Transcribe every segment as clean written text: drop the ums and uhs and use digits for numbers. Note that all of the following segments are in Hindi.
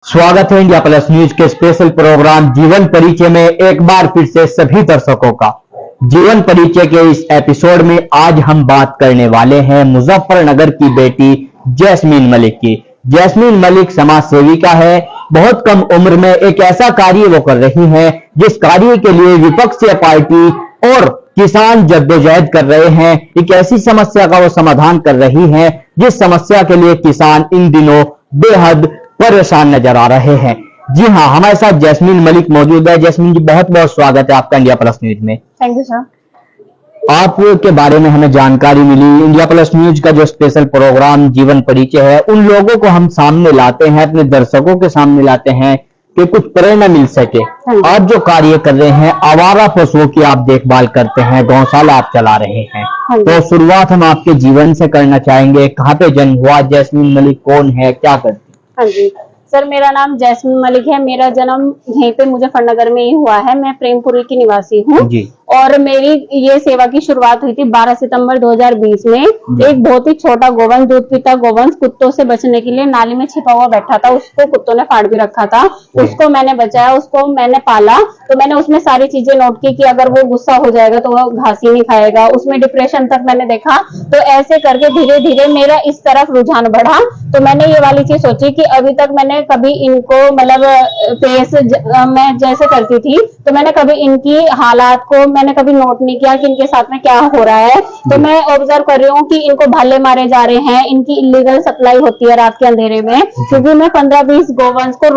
स्वागत है इंडिया प्लस न्यूज के स्पेशल प्रोग्राम जीवन परिचय में एक बार फिर से सभी दर्शकों का। जीवन परिचय के इस एपिसोड में आज हम बात करने वाले हैं मुजफ्फरनगर की बेटी जैस्मीन मलिक की। जैस्मीन मलिक समाज सेविका है। बहुत कम उम्र में एक ऐसा कार्य वो कर रही हैं जिस कार्य के लिए विपक्षी पार्टी और किसान जद्दोजहद कर रहे हैं। एक ऐसी समस्या का वो समाधान कर रही हैं जिस समस्या के लिए किसान इन दिनों बेहद परेशान नजर आ रहे हैं। जी हाँ, हमारे साथ जैस्मीन मलिक मौजूद है। जैस्मीन जी, बहुत बहुत स्वागत है आपका इंडिया प्लस न्यूज में। Thank you sir. आपके बारे में हमें जानकारी मिली। इंडिया प्लस न्यूज का जो स्पेशल प्रोग्राम जीवन परिचय है, उन लोगों को हम सामने लाते हैं, अपने दर्शकों के सामने लाते हैं कि कुछ प्रेरणा मिल सके। आप जो कार्य कर रहे हैं, आवारा पशुओं की आप देखभाल करते हैं, गौशाला आप चला रहे हैं, तो शुरुआत हम आपके जीवन से करना चाहेंगे। कहाँ पे जन्म हुआ? जैस्मीन मलिक कौन है, क्या करती? हाँ जी सर, मेरा नाम जैस्मीन मलिक है। मेरा जन्म यहीं पे मुजफ्फरनगर में ही हुआ है। मैं प्रेमपुरी की निवासी हूँ और मेरी ये सेवा की शुरुआत हुई थी 12 सितंबर 2020 में। एक बहुत ही छोटा गोवंश, दूध पीता गोवंश, कुत्तों से बचने के लिए नाली में छिपा हुआ बैठा था। उसको कुत्तों ने फाड़ भी रखा था। उसको मैंने बचाया, उसको मैंने पाला। तो मैंने उसमें सारी चीजें नोट की कि अगर वो गुस्सा हो जाएगा तो वो घास ही नहीं खाएगा। उसमें डिप्रेशन तक मैंने देखा। तो ऐसे करके धीरे धीरे मेरा इस तरफ रुझान बढ़ा। तो मैंने ये वाली चीज सोची कि अभी तक मैंने कभी इनको मतलब फेस मैं जैसे करती थी, तो मैंने कभी इनकी हालात को मैंने कभी नोट नहीं किया कि इनके साथ में क्या हो रहा है। तो मैं ऑब्जर्व कर रही हूँ कि इनको भाले मारे जा रहे हैं, इनकी इलीगल सप्लाई होती है रात के अंधेरे में। क्योंकि मैं 15-20 गोवंश को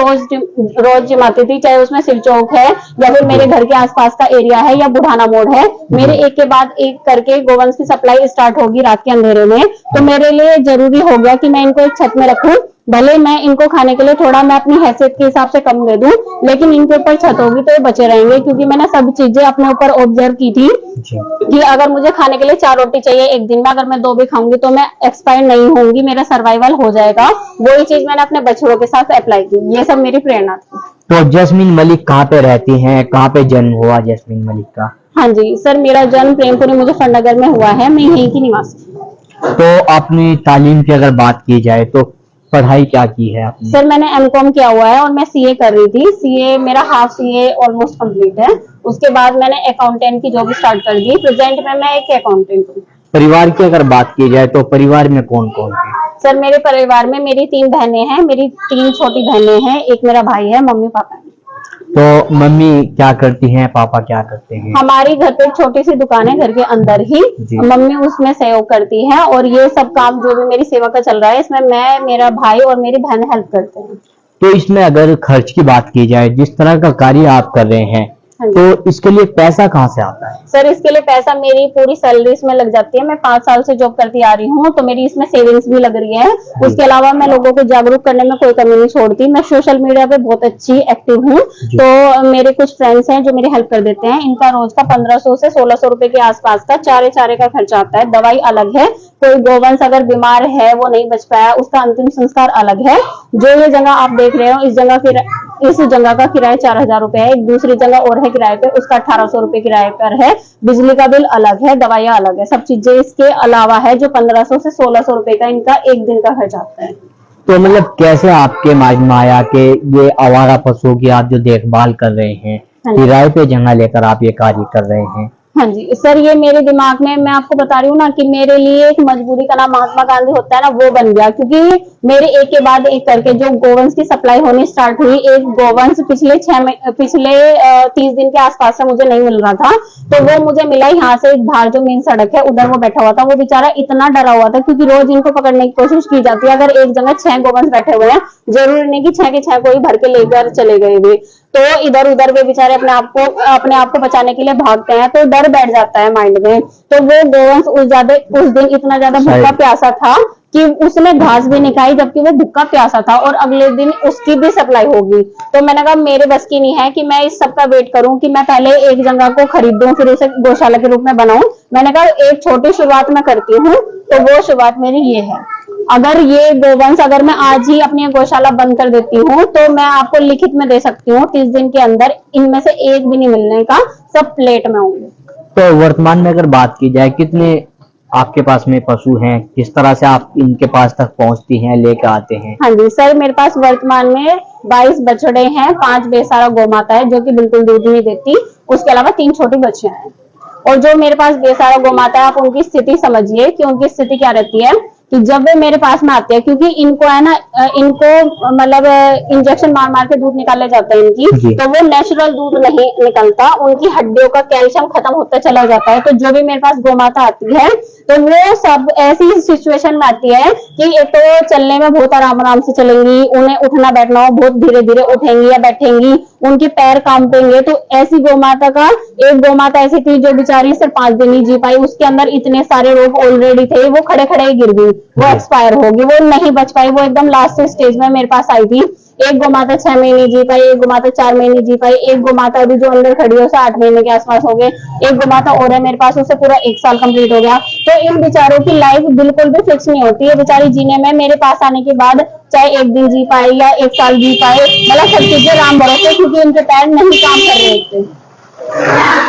रोज जमाती थी, चाहे उसमें सिर चौक है या फिर मेरे घर के आसपास का एरिया है या बुढ़ाना मोड़ है। मेरे एक के बाद एक करके गोवंश की सप्लाई स्टार्ट होगी रात के अंधेरे में। तो मेरे लिए जरूरी हो गया कि मैं इनको एक छत में रखूं। भले मैं इनको खाने के लिए थोड़ा मैं अपनी हैसियत के हिसाब से कम दे दूं, लेकिन इनके ऊपर छत होगी तो ये बचे रहेंगे। क्योंकि मैंने सब चीजें अपने ऊपर ऑब्जर्व की थी कि अगर मुझे खाने के लिए 4 रोटी चाहिए एक दिन में, अगर मैं 2 भी खाऊंगी तो मैं एक्सपायर नहीं होंगी, मेरा सर्वाइवल हो जाएगा। वही चीज मैंने अपने बछड़ों के साथ अप्लाई की। ये सब मेरी प्रेरणा थी। तो जैस्मीन मलिक कहाँ पे रहती हैं, कहाँ पे जन्म हुआ जैस्मीन मलिक का? हाँ जी सर, मेरा जन्म प्रेमपुरी मुजफ्फरनगर में हुआ है। मैं यहीं की निवासी। तो अपनी तालीम की अगर बात की जाए तो पढ़ाई क्या की है आपने? सर मैंने एमकॉम किया हुआ है और मैं सीए कर रही थी। सीए मेरा हाफ सीए ऑलमोस्ट कंप्लीट है। उसके बाद मैंने अकाउंटेंट की जॉब स्टार्ट कर दी। प्रेजेंट में मैं एक अकाउंटेंट हूँ। परिवार की अगर बात की जाए तो परिवार में कौन कौन है? सर मेरे परिवार में मेरी 3 बहनें हैं। मेरी 3 छोटी बहनें हैं, एक मेरा भाई है, मम्मी पापा है। तो मम्मी क्या करती हैं, पापा क्या करते हैं? हमारी घर पे एक छोटी सी दुकान है घर के अंदर ही। मम्मी उसमें सहयोग करती है और ये सब काम जो भी मेरी सेवा का चल रहा है इसमें मैं, मेरा भाई और मेरी बहन हेल्प करते हैं। तो इसमें अगर खर्च की बात की जाए, जिस तरह का कार्य आप कर रहे हैं, तो इसके लिए पैसा कहाँ से आता है? सर इसके लिए पैसा मेरी पूरी सैलरी इसमें लग जाती है। मैं 5 साल से जॉब करती आ रही हूँ, तो मेरी इसमें सेविंग्स भी लग रही है। उसके अलावा मैं लोगों को जागरूक करने में कोई कमी नहीं छोड़ती। मैं सोशल मीडिया पे बहुत अच्छी एक्टिव हूँ। तो मेरे कुछ फ्रेंड्स हैं जो मेरी हेल्प कर देते हैं। इनका रोज का 1500 से 1600 रुपए के आसपास का चारे का खर्चा आता है। दवाई अलग है। कोई गोवंश अगर बीमार है, वो नहीं बच पाया, उसका अंतिम संस्कार अलग है। जो ये जगह आप देख रहे हो, इस जगह का किराया 4000 रुपए है। एक दूसरी जगह और है किराए पे, उसका 1800 रुपए किराए पर है। बिजली का बिल अलग है, दवाइयां अलग है, सब चीजें इसके अलावा है जो 1500 से 1600 रुपए का इनका एक दिन का खर्च आता है। तो मतलब कैसे आपके माइंड में आया कि ये आवारा पशुओं की आप जो देखभाल कर रहे हैं, किराए पे जगह लेकर आप ये कार्य कर रहे हैं? हाँ जी सर, ये मेरे दिमाग में, मैं आपको बता रही हूँ ना कि मेरे लिए एक मजबूरी का नाम महात्मा गांधी होता है ना, वो बन गया। क्योंकि मेरे एक के बाद एक करके जो गोवंश की सप्लाई होनी स्टार्ट हुई, एक गोवंश पिछले 30 दिन के आसपास से मुझे नहीं मिल रहा था। तो वो मुझे मिला यहाँ से, बाहर जो मेन सड़क है उधर वो बैठा हुआ था। वो बेचारा इतना डरा हुआ था क्योंकि रोज इनको पकड़ने की कोशिश की जाती है। अगर एक जगह 6 गोवंश बैठे हुए हैं, जरूरी नहीं कि 6 के 6 को ही भर के लेकर चले गए भी। तो इधर उधर वे बेचारे अपने आप को बचाने के लिए भागते हैं, तो डर बैठ जाता है माइंड में। तो वो गोवंश उस दिन इतना ज्यादा भूखा प्यासा था कि उसने घास भी नहीं खाई, जबकि वो भूखा प्यासा था और अगले दिन उसकी भी सप्लाई होगी। तो मैंने कहा मेरे बस की नहीं है कि मैं इस सब का वेट करूं कि मैं पहले एक जगह को खरीदूं फिर उसे गौशाला के रूप में बनाऊं। मैंने कहा एक छोटी शुरुआत मैं करती हूँ। तो वो शुरुआत मेरी ये है। अगर ये गोवंश अगर मैं आज ही अपनी गौशाला बंद कर देती हूँ तो मैं आपको लिखित में दे सकती हूँ 30 दिन के अंदर इनमें से एक भी नहीं मिलने का, सब प्लेट में होंगे। तो वर्तमान में अगर बात की जाए, कितने आपके पास में पशु हैं, किस तरह से आप इनके पास तक पहुंचती हैं, लेकर आते हैं? हाँ जी सर, मेरे पास वर्तमान में 22 बछड़े हैं, 5 बेसहारा गौ माता है जो कि बिल्कुल दूध नहीं देती, उसके अलावा 3 छोटी बच्चियां हैं। और जो मेरे पास बेसहारा गौ माता है, आप उनकी स्थिति समझिए कि उनकी स्थिति क्या रहती है कि जब वे मेरे पास में आते हैं, क्योंकि इनको है ना, इनको मतलब इंजेक्शन मार मार के दूध निकाले जाते हैं इनकी, तो वो नेचुरल दूध नहीं निकलता, उनकी हड्डियों का कैल्शियम खत्म होता चला जाता है। तो जो भी मेरे पास गौ माता आती है तो वो सब ऐसी सिचुएशन में आती है कि एक तो चलने में बहुत आराम आराम से चलेंगी, उन्हें उठना बैठना हो बहुत धीरे धीरे उठेंगी या बैठेंगी, उनके पैर कांपेंगे। तो ऐसी गौ माता का, एक गौ माता ऐसी थी जो बेचारी सिर्फ 5 दिन ही जी पाई, उसके अंदर इतने सारे रोग ऑलरेडी थे, वो खड़े खड़े ही गिर गई, वो एक्सपायर होगी, वो नहीं बच पाई, वो एकदम लास्ट स्टेज में मेरे पास आई थी। एक गौ माता 6 महीने जी पाई, एक गौ माता 4 महीने जी पाई, एक गौ माता अभी जो अंदर खड़ी है उसे 8 महीने के आसपास हो गए, एक गौ माता और है मेरे पास, उसे पूरा 1 साल कंप्लीट हो गया। तो इन बेचारों की लाइफ बिल्कुल भी फिक्स नहीं होती है, बेचारी जीने में मेरे पास आने के बाद चाहे 1 दिन जी पाए या 1 साल जी पाए, मतलब सब चीजें राम भरोसे, क्योंकि उनके पैर नहीं काम कर रहे थे।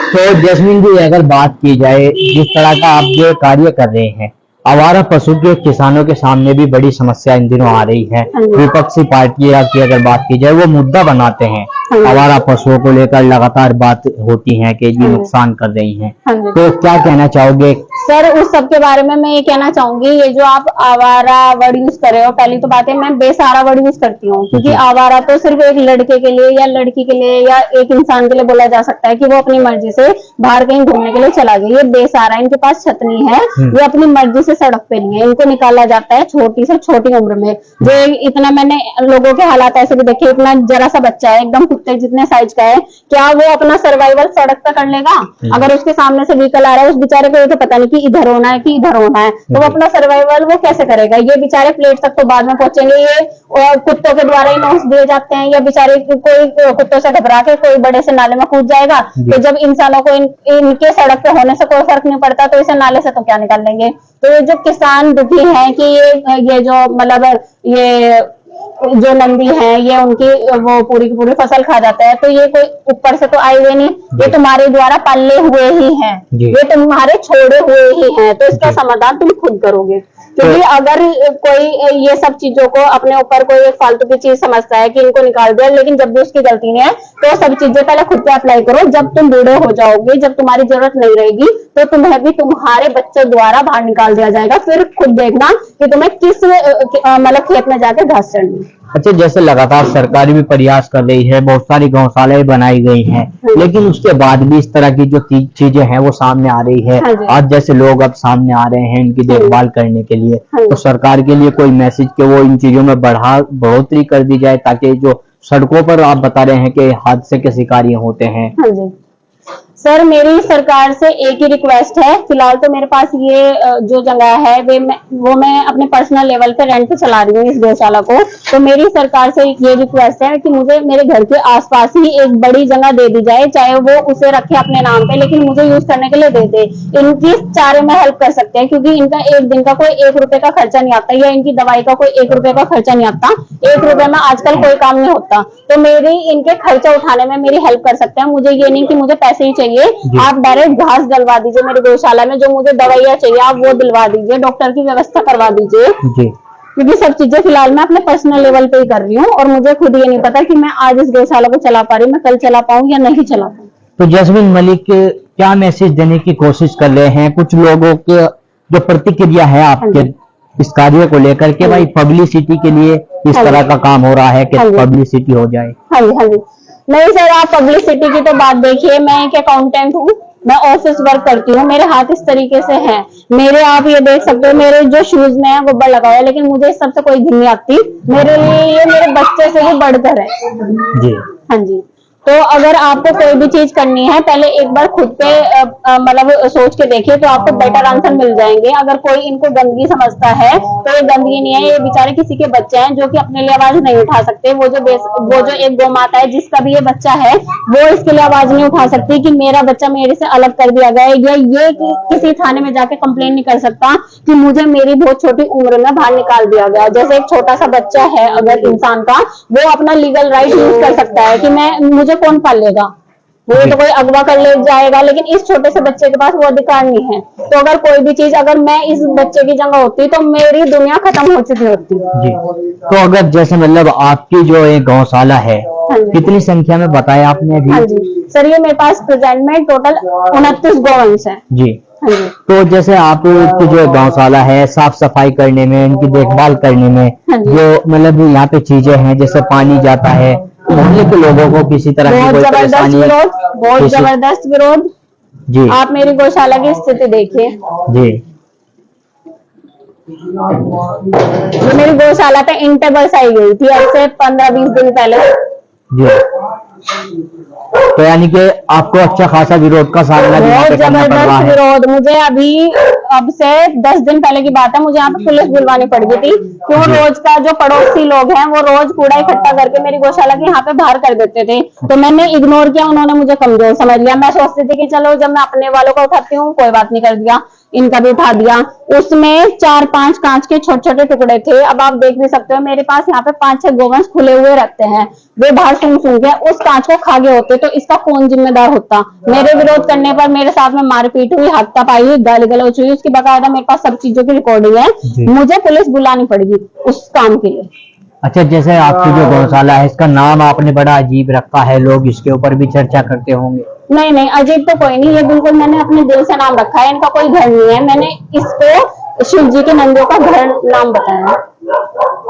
तो जैस्मिन जी, अगर बात की जाए जिस तरह का आप जो कार्य कर रहे हैं, आवारा पशु के किसानों के सामने भी बड़ी समस्या इन दिनों आ रही है। विपक्षी पार्टियां की अगर बात की जाए, वो मुद्दा बनाते हैं, आवारा पशुओं को लेकर लगातार बात होती है कि ये नुकसान कर रही हैं। तो क्या कहना चाहोगे? सर उस सब के बारे में मैं ये कहना चाहूंगी, ये जो आप आवारा वर्ड यूज कर रहे हो, पहली तो बात है मैं बेसहारा वर्ड यूज करती हूँ, क्योंकि आवारा तो सिर्फ एक लड़के के लिए या लड़की के लिए या एक इंसान के लिए बोला जा सकता है कि वो अपनी मर्जी से बाहर कहीं घूमने के लिए चला गया। ये बेसहारा, इनके पास छत नहीं है, ये अपनी मर्जी से सड़क पे नहीं है, इनको निकाला जाता है छोटी से छोटी उम्र में। जो इतना मैंने लोगों के हालात ऐसे भी देखे, इतना जरा सा बच्चा है एकदम कुत्ते जितने साइज का है, क्या वो अपना सर्वाइवल सड़क पे कर लेगा? अगर उसके सामने से व्हीकल आ रहा है, उस बेचारे को ये तो पता नहीं कि इधर होना है कि इधर होना है, तो वो अपना सर्वाइवल वो कैसे करेगा? ये बेचारे प्लेट तक तो बाद में पहुंचेंगे, ये कुत्तों के द्वारा ही नोच दिए जाते हैं, या बेचारे कोई कुत्तों से घबरा के कोई बड़े से नाले में कूद जाएगा। तो जब इंसानों को इनके सड़क पे होने से कोई फर्क नहीं पड़ता, तो इसे नाले से तो क्या निकाल लेंगे? तो ये जो किसान दुखी हैं कि ये जो मतलब ये जो नंदी है, ये उनकी वो पूरी की पूरी फसल खा जाता है, तो ये कोई ऊपर से तो आए हुए नहीं, ये तुम्हारे द्वारा पाले हुए ही हैं, ये तुम्हारे छोड़े हुए ही हैं, तो इसका समाधान तुम खुद करोगे। क्योंकि अगर कोई ये सब चीजों को अपने ऊपर कोई एक फालतू की चीज समझता है कि इनको निकाल दिया, लेकिन जब भी उसकी गलती नहीं है, तो सब चीजें पहले खुद पे अप्लाई करो। जब तुम बूढ़े हो जाओगे, जब तुम्हारी जरूरत नहीं रहेगी, तो तुम्हें भी तुम्हारे बच्चे द्वारा बाहर निकाल दिया जाएगा। फिर खुद देखना कि तुम्हें किस मतलब खेत में जाके घास चढ़नी। अच्छा, जैसे लगातार सरकार भी प्रयास कर रही है, बहुत सारी गौशालाएं बनाई गई हैं, लेकिन उसके बाद भी इस तरह की जो चीजें हैं वो सामने आ रही है। आज जैसे लोग अब सामने आ रहे हैं इनकी देखभाल करने के लिए, तो सरकार के लिए कोई मैसेज कि वो इन चीजों में बढ़ोतरी कर दी जाए, ताकि जो सड़कों पर आप बता रहे हैं कि हादसे के शिकार होते हैं। सर मेरी सरकार से एक ही रिक्वेस्ट है, फिलहाल तो मेरे पास ये जो जगह है वो मैं अपने पर्सनल लेवल पे रेंट पे चला रही हूँ इस गौशाला को। तो मेरी सरकार से ये रिक्वेस्ट है कि मुझे मेरे घर के आसपास ही एक बड़ी जगह दे दी जाए, चाहे वो उसे रखे अपने नाम पे, लेकिन मुझे यूज करने के लिए दे दे। इनकी चारे में हेल्प कर सकते हैं, क्योंकि इनका एक दिन का कोई 1 रुपए का खर्चा नहीं आता, या इनकी दवाई का कोई 1 रुपए का खर्चा नहीं आता। 1 रुपए में आजकल कोई काम नहीं होता, तो मेरी इनके खर्चा उठाने में मेरी हेल्प कर सकते हैं। मुझे ये नहीं कि मुझे पैसे ही चाहिए, आप डायरेक्ट घास डलवा दीजिए मेरे गौशाला में, जो मुझे दवाइयाँ चाहिए आप वो दिलवा दीजिए, डॉक्टर की व्यवस्था करवा दीजिए, क्योंकि सब चीजें फिलहाल मैं अपने पर्सनल लेवल पे ही कर रही हूँ, और मुझे खुद ये नहीं पता कि मैं आज इस गौशाला को चला पा रही हूँ, मैं कल चला पाऊँ या नहीं चला पाऊँ। तो जैस्मिन मलिक क्या मैसेज देने की कोशिश कर रहे हैं कुछ लोगों के जो प्रतिक्रिया है आपके इस कार्य को लेकर के, भाई पब्लिसिटी के लिए इस तरह का काम हो रहा है कि पब्लिसिटी हो जाए? हाँ जी नहीं सर, आप पब्लिसिटी की तो बात देखिए, मैं एक अकाउंटेंट हूँ, मैं ऑफिस वर्क करती हूँ, मेरे हाथ इस तरीके से हैं, मेरे आप ये देख सकते हो मेरे जो शूज में है गुब्बार लगा हुआ है, लेकिन मुझे इस सबसे कोई घिन नहीं आती, मेरे लिए ये मेरे बच्चे से भी बढ़कर है जी। हाँ जी, तो अगर आपको कोई भी चीज करनी है पहले एक बार खुद पे मतलब सोच के देखिए, तो आपको बेटर आंसर मिल जाएंगे। अगर कोई इनको गंदगी समझता है तो ये गंदगी नहीं है, ये बेचारे किसी के बच्चे हैं जो कि अपने लिए आवाज नहीं उठा सकते। वो जो एक गौ माता है जिसका भी ये बच्चा है, वो इसके लिए आवाज नहीं उठा सकती कि मेरा बच्चा मेरे से अलग कर दिया गया है, या ये किसी थाने में जाके कंप्लेन नहीं कर सकता कि मुझे मेरी बहुत छोटी उम्र में बाहर निकाल दिया गया। जैसे एक छोटा सा बच्चा है अगर इंसान का, वो अपना लीगल राइट यूज कर सकता है कि मुझे कौन पालेगा, वो तो कोई अगवा कर ले जाएगा, लेकिन इस छोटे से बच्चे के पास वो अधिकार नहीं है। तो अगर कोई भी चीज, अगर मैं इस बच्चे की जगह होती तो मेरी दुनिया खत्म हो चुकी होती। जी। तो अगर जैसे मतलब आपकी जो एक गौशाला है, हाँ जी। कितनी संख्या में बताया आपने अभी? हाँ जी सर, ये मेरे पास प्रेजेंट में टोटल 29 गोवंश है। जी। हाँ जी। तो जैसे आपकी जो गौशाला है, साफ सफाई करने में, इनकी देखभाल करने में, हाँ जी। जो मतलब यहाँ पे चीजें हैं, जैसे पानी जाता है, मोहल्ले के लोगों को किसी तरह की बहुत कोई जबरदस्त परेशानी? विरोध, बहुत किसी- जबरदस्त विरोध। जी। आप मेरी गौशाला की स्थिति देखिए। जी। जो मेरी गौशाला पे ईंटें बरसाई गई थी आज से 15-20 दिन पहले। जी। तो यानी कि आपको अच्छा खासा विरोध का सामना भी यहाँ बहुत पे करना पड़ रहा जबरदस्त है। विरोध। मुझे अभी अब से 10 दिन पहले की बात है, मुझे यहाँ पे पुलिस बुलवानी पड़ गई थी। क्यों? जी। रोज का जो पड़ोसी लोग हैं वो रोज कूड़ा इकट्ठा करके मेरी गौशाला के यहाँ पे बाहर कर देते थे, तो मैंने इग्नोर किया, उन्होंने मुझे कमजोर समझ लिया। मैं सोचती थी कि चलो जब मैं अपने वालों को उठाती हूँ कोई बात नहीं, कर दिया, इनका भी उठा दिया। उसमें 4-5 कांच के छोटे छोटे टुकड़े थे। अब आप देख भी सकते हो मेरे पास यहाँ पे 5-6 गोवंश खुले हुए रखते हैं, वे बाहर सूंघ सूंघ के उस कांच को खा गए होते, तो इसका कौन जिम्मेदार होता? मेरे विरोध करने पर मेरे साथ में मारपीट हुई, हाथापाई हुई, गाली गलौज हुई, उसकी बकायदा मेरे पास सब चीजों की रिकॉर्डिंग है। मुझे पुलिस बुलानी पड़ेगी उस काम के लिए। अच्छा, जैसे आपकी जो गौशाला है, इसका नाम आपने बड़ा अजीब रखा है, लोग इसके ऊपर भी चर्चा करते होंगे। नहीं नहीं, अजीब तो कोई नहीं, ये बिल्कुल मैंने अपने दिल से नाम रखा है। इनका कोई घर नहीं है, मैंने इसको शिव जी के नंदियों का घर नाम बताया।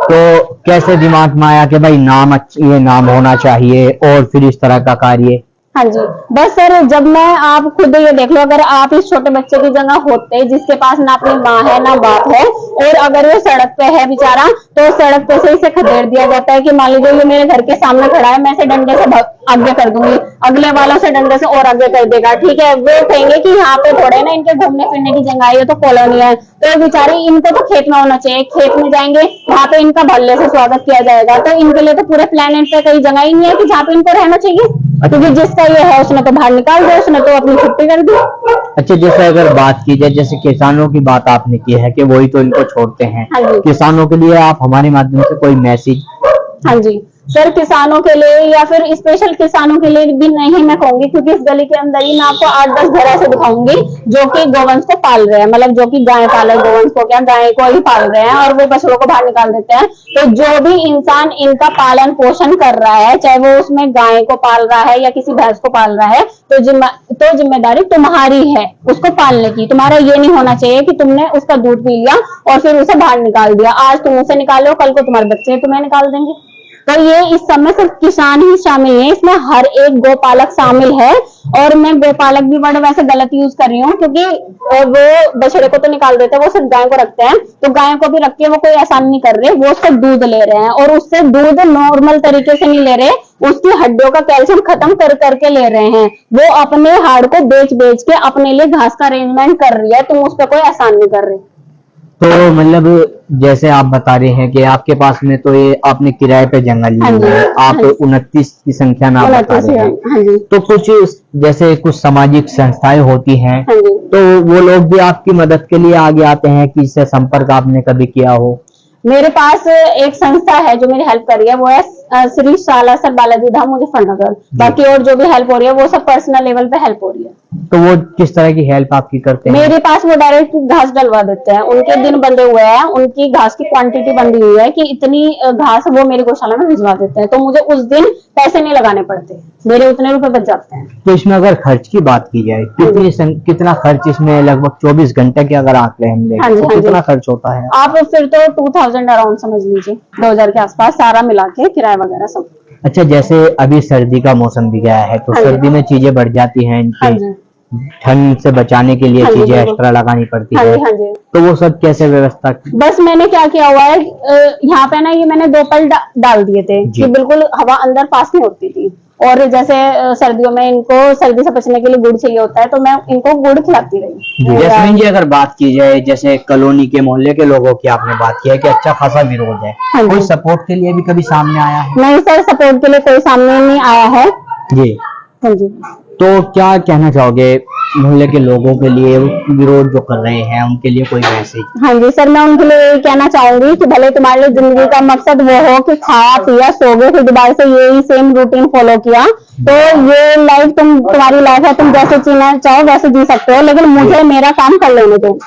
तो कैसे दिमाग में आया कि भाई ये नाम होना चाहिए और फिर इस तरह का कार्य? हाँ जी, बस सर, जब मैं, आप खुद ये देख लो, अगर आप इस छोटे बच्चे की जगह होते जिसके पास ना अपनी माँ है ना बाप है, और अगर वो सड़क पे है बेचारा, तो सड़क पे से इसे खदेड़ दिया जाता है कि मान लीजिए ये मेरे घर के सामने खड़ा है, मैं इसे डंडे से आगे कर दूंगी, अगले वालों से डंडे से और आगे कर देगा। ठीक है, वो कहेंगे कि यहाँ पे थोड़े ना इनके घूमने फिरने की जगह है, ये तो कॉलोनी है, तो बेचारे इनको तो खेत में होना चाहिए, खेत में जाएंगे वहां पे इनका भल्ले से स्वागत किया जाएगा। तो इनके लिए तो पूरे प्लेनेट पे कई जगह ही नहीं है कि जहाँ पे इनको रहना चाहिए, क्योंकि जिसका ये है उसने तो बाहर निकाल दिया, उसने तो अपनी छुट्टी कर दी। अच्छा, जैसे अगर बात की जाए, जैसे किसानों की बात आपने की है कि वही तो इनको छोड़ते हैं, हाँ जी। किसानों के लिए आप हमारे माध्यम से कोई मैसेज? हाँ जी सर, किसानों के लिए या फिर स्पेशल किसानों के लिए भी नहीं मैं कहूंगी, क्योंकि इस गली के अंदर ही मैं आपको 8-10 घर ऐसे दिखाऊंगी जो कि गोवंश को पाल रहे हैं, मतलब जो कि गाय पाले, गोवंश को क्या गाय को ही पाल रहे हैं, और वो बछड़ों को बाहर निकाल देते हैं। तो जो भी इंसान इनका पालन पोषण कर रहा है, चाहे वो उसमें गाय को पाल रहा है या किसी भैंस को पाल रहा है, तो जिम्मेदारी तुम्हारी है उसको पालने की। तुम्हारा ये नहीं होना चाहिए कि तुमने उसका दूध पी लिया और फिर उसे बाहर निकाल दिया। आज तुम उसे निकालो, कल को तुम्हारे बच्चे तुम्हें निकाल देंगे। तो ये इस समय सिर्फ किसान ही शामिल है, इसमें हर एक गोपालक शामिल है। और मैं गोपालक भी वर्ड वैसे गलत यूज कर रही हूँ, क्योंकि वो बछड़े को तो निकाल देते हैं, वो सिर्फ गाय को रखते हैं, तो गाय को भी रख के वो कोई एहसान नहीं कर रहे, वो उससे दूध ले रहे हैं, और उससे दूध नॉर्मल तरीके से नहीं ले रहे, उसकी हड्डियों का कैल्शियम खत्म कर करके ले रहे हैं। वो अपने हाड़ को बेच बेच के अपने लिए घास का अरेंजमेंट कर रही है, तुम उस पर कोई एहसान नहीं कर रहे। तो मतलब जैसे आप बता रहे हैं कि आपके पास में तो ये आपने किराए पे जंगल लिया है, आप 29 की संख्या में आप बता रहे हैं। हाँ जी। तो कुछ जैसे कुछ सामाजिक संस्थाएं होती हैं, हाँ जी। तो वो लोग भी आपकी मदद के लिए आगे आते हैं कि इससे संपर्क आपने कभी किया हो? मेरे पास एक संस्था है जो मेरी हेल्प कर रही है, वो है श्री सालासर बालाजी धाम मुजफ्फरनगर। बाकी और जो भी हेल्प हो रही है वो सब पर्सनल लेवल पे हेल्प हो रही है। तो वो किस तरह की हेल्प आपकी करते हैं? मेरे पास वो डायरेक्ट घास डलवा देते हैं, उनके दिन बंधे हुए हैं, उनकी घास की क्वांटिटी बंधी हुई है कि इतनी घास वो मेरी गौशाला में भिजवा देते हैं, तो मुझे उस दिन पैसे नहीं लगाने पड़ते, मेरे उतने रुपए बच जाते हैं। तो इसमें अगर खर्च की बात की जाए, कितना खर्च इसमें, लगभग 24 घंटे के अगर आंकड़े हम लें, तो कितना खर्च होता है? आप फिर तो 2000 अराउंड समझ लीजिए, 2000 के आसपास सारा मिला के किराया वगैरह सब। अच्छा, जैसे अभी सर्दी का मौसम भी गया है, तो सर्दी में चीजें बढ़ जाती हैं, इनकी ठंड से बचाने के लिए चीजें एक्स्ट्रा लगानी पड़ती है, तो वो सब कैसे व्यवस्था? बस मैंने क्या किया हुआ है, यहाँ पे ना ये मैंने 2 पल डाल दिए थे कि बिल्कुल हवा अंदर पास नहीं होती थी। और जैसे सर्दियों में इनको सर्दी से बचने के लिए गुड़ चाहिए होता है, तो मैं इनको गुड़ खिलाती रही। जैस्मीन जी, अगर बात की जाए, जैसे कॉलोनी के मोहल्ले के लोगों की आपने बात की है कि अच्छा खासा विरोध है, कोई सपोर्ट के लिए भी कभी सामने आया है? नहीं सर, सपोर्ट के लिए कोई सामने नहीं आया है। जी। हाँ जी। तो क्या कहना चाहोगे, मोहल्ले के लोगों के लिए विरोध जो कर रहे हैं उनके लिए कोई मैसेज? हाँ जी सर, मैं उनके लिए यही कहना चाहूंगी कि भले तुम्हारे लिए जिंदगी का मकसद वो हो कि खाया पिया सो गए, फिर दोबारा से यही सेम रूटीन फॉलो किया, तो ये लाइफ तुम्हारी लाइफ है, तुम जैसे जीना चाहो वैसे जी सकते हो, लेकिन मुझे मेरा काम कर लेने दो।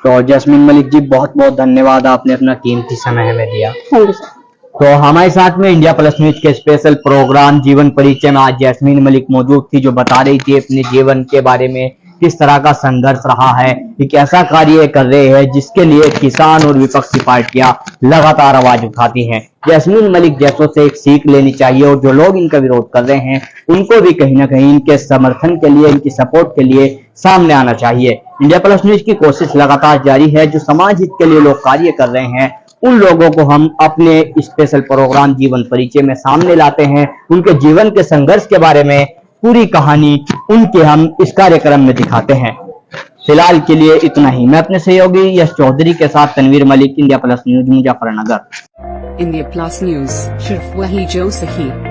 तो जैस्मीन मलिक जी, बहुत बहुत धन्यवाद, आपने अपना कीमती समय हमें दिया। Thank you sir. तो हमारे साथ में इंडिया प्लस न्यूज के स्पेशल प्रोग्राम जीवन परिचय में आज जैस्मीन मलिक मौजूद थी, जो बता रही थी अपने जीवन के बारे में, किस तरह का संघर्ष रहा है, एक ऐसा कार्य कर रहे हैं जिसके लिए किसान और विपक्षी पार्टियां लगातार आवाज उठाती हैं। जैस्मीन मलिक जैसों से एक सीख लेनी चाहिए और जो लोग इनका विरोध कर रहे हैं उनको भी कहीं ना कहीं इनके समर्थन के लिए, इनकी सपोर्ट के लिए सामने आना चाहिए। इंडिया प्लस न्यूज की कोशिश लगातार जारी है, जो समाज हित के लिए लोग कार्य कर रहे हैं उन लोगों को हम अपने स्पेशल प्रोग्राम जीवन परिचय में सामने लाते हैं, उनके जीवन के संघर्ष के बारे में पूरी कहानी उनके हम इस कार्यक्रम में दिखाते हैं। फिलहाल के लिए इतना ही। मैं अपने सहयोगी यश चौधरी के साथ Tanveer Malik, India plus news, Muzaffarnagar. India plus news, सिर्फ वही जो सही।